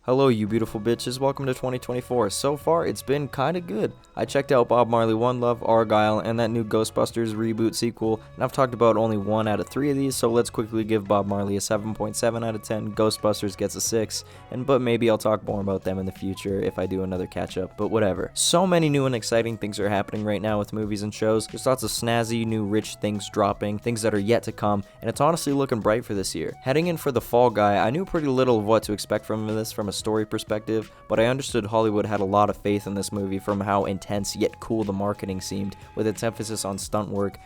Hello you beautiful bitches, welcome to 2024. So far, it's been kinda good. I checked out Bob Marley One Love, Argyle, and that new Ghostbusters reboot sequel, and I've talked about only 1 out of 3 of these, so let's quickly give Bob Marley a 7.7 out of 10, Ghostbusters gets a 6, but maybe I'll talk more about them in the future if I do another catch-up, but whatever. So many new and exciting things are happening right now with movies and shows. There's lots of snazzy, new, rich things dropping, things that are yet to come, and it's honestly looking bright for this year. Heading in for The Fall Guy, I knew pretty little of what to expect from this from a story perspective, but I understood Hollywood had a lot of faith in this movie from how intense yet cool the marketing seemed, with its emphasis on stunt work.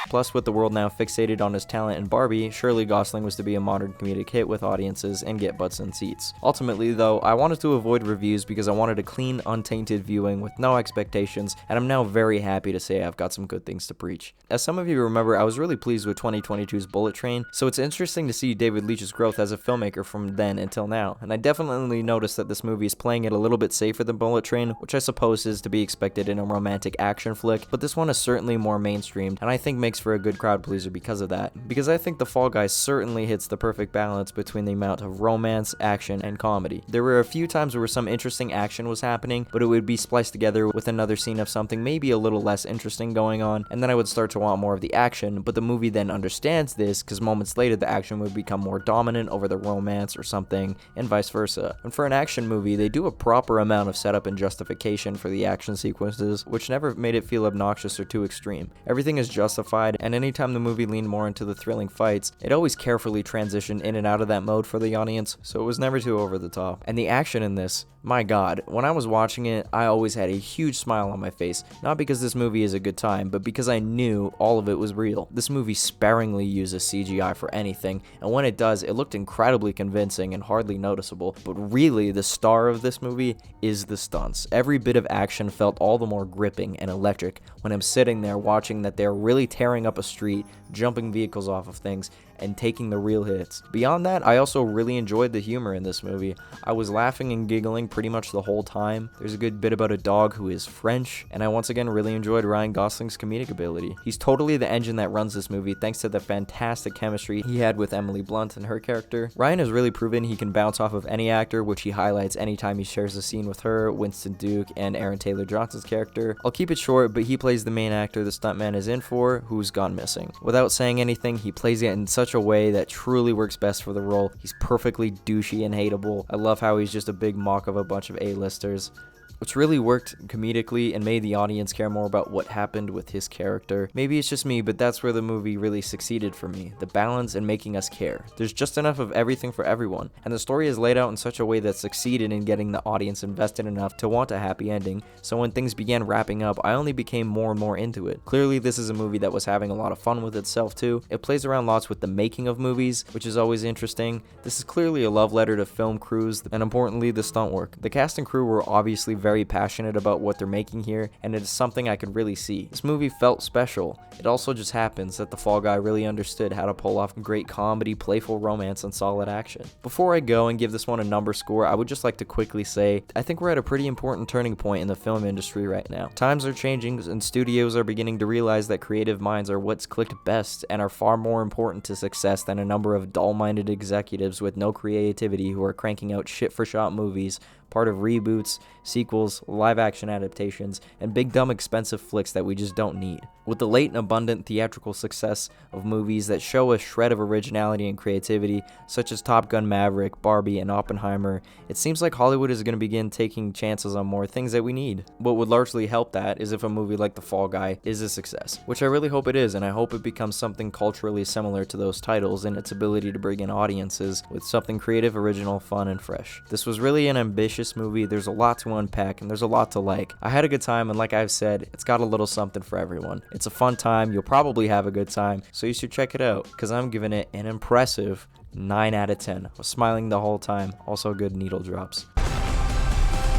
Plus, with the world now fixated on his talent in Barbie, surely Gosling was to be a modern comedic hit with audiences and get butts in seats. Ultimately, though, I wanted to avoid reviews because I wanted a clean, untainted viewing with no expectations, and I'm now very happy to say I've got some good things to preach. As some of you remember, I was really pleased with 2022's Bullet Train, so it's interesting to see David Leitch's growth as a filmmaker from then until now, and I definitely noticed that this movie is playing it a little bit safer than Bullet Train, which I suppose is to be expected in a romantic action flick, but this one is certainly more mainstreamed, and I think makes for a good crowd pleaser because of that. Because I think The Fall Guy certainly hits the perfect balance between the amount of romance, action, and comedy. There were a few times where some interesting action was happening, but it would be spliced together with another scene of something maybe a little less interesting going on, and then I would start to want more of the action, but the movie then understands this because moments later the action would become more dominant over the romance or something, and vice versa. And for an action movie, they do a proper amount of setup and justification for the action sequences, which never made it feel obnoxious or too extreme. Everything is justified, and anytime the movie leaned more into the thrilling fights, it always carefully transitioned in and out of that mode for the audience, so it was never too over the top. And the action in this, my god, when I was watching it, I always had a huge smile on my face, not because this movie is a good time, but because I knew all of it was real. This movie sparingly uses CGI for anything, and when it does, it looked incredibly convincing and hardly noticeable, but really the star of this movie is the stunts. Every bit of action felt all the more gripping and electric when I'm sitting there watching that they're really tearing up a street, jumping vehicles off of things, and taking the real hits. Beyond that, I also really enjoyed the humor in this movie. I was laughing and giggling pretty much the whole time. There's a good bit about a dog who is French, and I once again really enjoyed Ryan Gosling's comedic ability. He's totally the engine that runs this movie thanks to the fantastic chemistry he had with Emily Blunt and her character. Ryan has really proven he can bounce off of any actor, which he highlights anytime he shares a scene with her, Winston Duke, and Aaron Taylor Johnson's character. I'll keep it short, but he plays the main actor the stuntman is in for, who's gone missing. Without saying anything, he plays it in such a way that truly works best for the role. He's perfectly douchey and hateable. I love how he's just a big mock of a bunch of A-listers, which really worked comedically and made the audience care more about what happened with his character. Maybe it's just me, but that's where the movie really succeeded for me. The balance and making us care. There's just enough of everything for everyone, and the story is laid out in such a way that succeeded in getting the audience invested enough to want a happy ending, so when things began wrapping up, I only became more and more into it. Clearly, this is a movie that was having a lot of fun with itself too. It plays around lots with the making of movies, which is always interesting. This is clearly a love letter to film crews, and importantly, the stunt work. The cast and crew were obviously very passionate about what they're making here, and it is something I could really see. This movie felt special. It also just happens that The Fall Guy really understood how to pull off great comedy, playful romance, and solid action. Before I go and give this one a number score, I would just like to quickly say, I think we're at a pretty important turning point in the film industry right now. Times are changing, and studios are beginning to realize that creative minds are what's clicked best and are far more important to success than a number of dull-minded executives with no creativity who are cranking out shit-for-shot movies, part of reboots, sequels, live-action adaptations, and big dumb expensive flicks that we just don't need. With the late and abundant theatrical success of movies that show a shred of originality and creativity, such as Top Gun Maverick, Barbie, and Oppenheimer, it seems like Hollywood is going to begin taking chances on more things that we need. What would largely help that is if a movie like The Fall Guy is a success, which I really hope it is, and I hope it becomes something culturally similar to those titles in its ability to bring in audiences with something creative, original, fun, and fresh. This was really an ambitious movie. There's a lot to unpack, and there's a lot to like. I had a good time, and like I've said, it's got a little something for everyone. It's a fun time. You'll probably have a good time, so you should check it out, because I'm giving it an impressive 9 out of 10. I was smiling the whole time. Also good needle drops.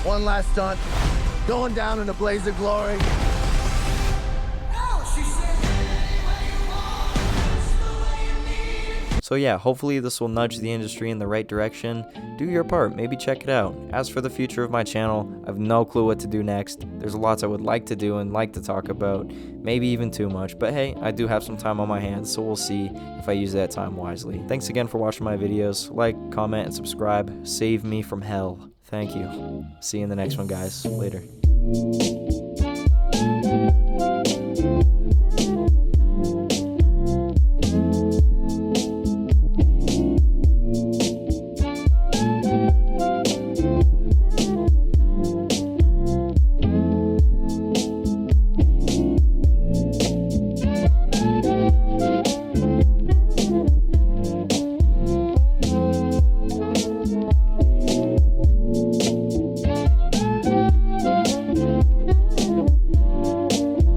One last stunt. Going down in a blaze of glory. No, she said, So yeah, hopefully this will nudge the industry in the right direction. Do your part, maybe check it out. As for the future of my channel, I have no clue what to do next. There's lots I would like to do and like to talk about, maybe even too much, but hey, I do have some time on my hands, so we'll see if I use that time wisely. Thanks again for watching my videos. Like, comment, and subscribe. Save me from hell. Thank you. See you in the next one, guys. Later.